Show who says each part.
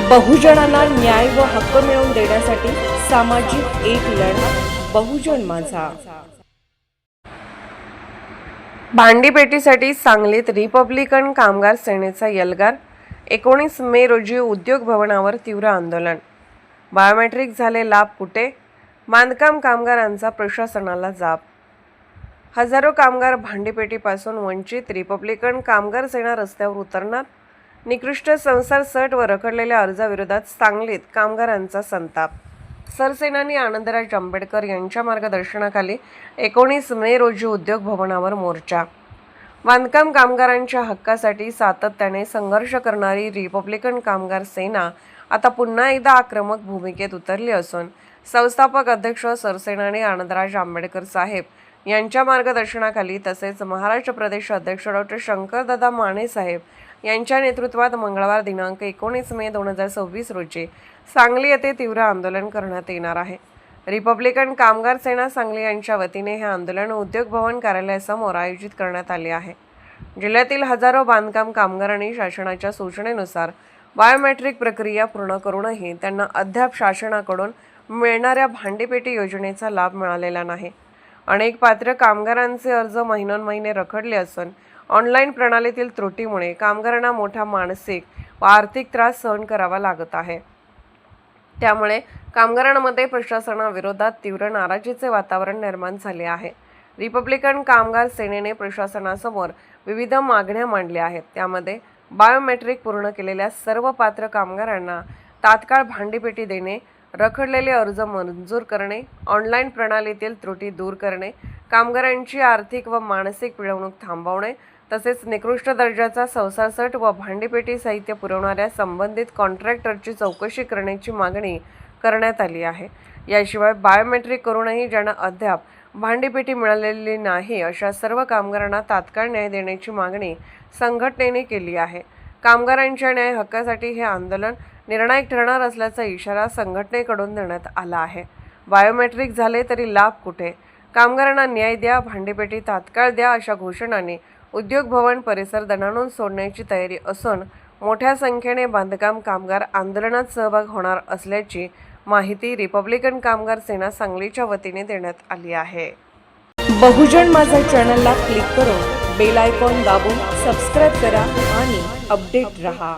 Speaker 1: बहुजनांना न्याय व हक्क मिळवून देण्यासाठी सामाजिक एक लढा बहुजन माझा।
Speaker 2: भांडीपेटीसाठी सांगलीत रिपब्लिकन कामगार सेनेचा एल्गार। 19 मे रोजी उद्योग भवनावर तीव्र आंदोलन। बायोमेट्रिक झाले लाभ कुठे? बांधकाम कामगारांचा प्रशासनाला जाब। हजारो कामगार भांडीपेटीपासून वंचित, रिपब्लिकन कामगार सेना रस्त्यावर उतरणार। निकृष्ट संसार सट व रखडलेल्या अर्जाविरोधात सांगलीत कामगारांचा संताप। सरसेनानी आनंदराज आंबेडकर यांच्या मार्गदर्शनाखाली 19 मे रोजी उद्योग भवनावर मोर्चा। बांधकाम कामगारांच्या हक्कासाठी सातत्याने संघर्ष करणारी रिपब्लिकन कामगार सेना आता पुन्हा एकदा आक्रमक भूमिकेत उतरली असून संस्थापक अध्यक्ष सरसेनानी आनंदराज आंबेडकर साहेब यांच्या मार्गदर्शनाखाली तसेच महाराष्ट्र प्रदेश अध्यक्ष डॉ. शंकरदादा माने साहेब यांच्या नेतृत्वात मंगळवार दिनांक 19 मे 2026 रोजी सांगली येथे तीव्र आंदोलन करण्यात येणार आहे। रिपब्लिकन कामगार सेना सांगली यांच्या वतीने हे आंदोलन उद्योग भवन कार्यालयासमोर आयोजित करण्यात आले आहे। जिल्ह्यातील हजारो बांधकाम कामगारांनी शासनाच्या सूचनेनुसार बायोमेट्रिक प्रक्रिया पूर्ण करूनही त्यांना अद्याप शासनाकडून मिळणाऱ्या भांडीपेटी योजनेचा लाभ मिळालेला नाही। अनेक पात्र कामगारांचे अर्ज महिनोन्महिने रखडले असून ऑनलाईन प्रणालीतील त्रुटीमुळे कामगारांना मोठा मानसिक व आर्थिक त्रास सहन करावा लागत आहे। त्यामुळे कामगारांमध्ये प्रशासनाविरोधात तीव्र नाराजीचे वातावरण निर्माण झाले आहे। रिपब्लिकन कामगार सेनेने प्रशासनासमोर विविध मागण्या मांडल्या आहेत। त्यामध्ये बायोमेट्रिक पूर्ण केलेल्या सर्व पात्र कामगारांना तात्काळ भांडीपेटी देणे, रखडलेले अर्ज मंजूर करणे, ऑनलाईन प्रणालीतील त्रुटी दूर करणे, कामगारांची आर्थिक व मानसिक पिळवणूक थांबवणे, तसेच निकृष्ट दर्जाचा संसारसट व भांडीपेटी साहित्य पुरवणाऱ्या संबंधित कॉन्ट्रॅक्टरची चौकशी करण्याची मागणी करण्यात आली आहे। याशिवाय बायोमेट्रिक करूनही ज्यांना अद्याप भांडीपेटी मिळालेली नाही अशा सर्व कामगारांना तात्काळ न्याय देण्याची मागणी संघटनेने केली आहे। कामगारांच्या न्याय हक्कासाठी हे आंदोलन निर्णायक ठरणार असल्याचा इशारा संघटनेकडून देण्यात आला आहे। बायोमेट्रिक झाले तरी लाभ कुठे? कामगारांना न्याय द्या, भांडीपेटी तात्काळ द्या अशा घोषणांनी उद्योग भवन परिसर दणाणून सोडण्याची तयारी असून मोठ्या संख्येने बांधकाम कामगार आंदोलनात सहभाग होणार असल्याची माहिती रिपब्लिकन कामगार सेना सांगलीच्या वतीने देण्यात आली आहे।
Speaker 1: बहुजन माझा चॅनलला क्लिक करून बेल आयकॉन दाबून सबस्क्राइब करा आणि अपडेट रहा।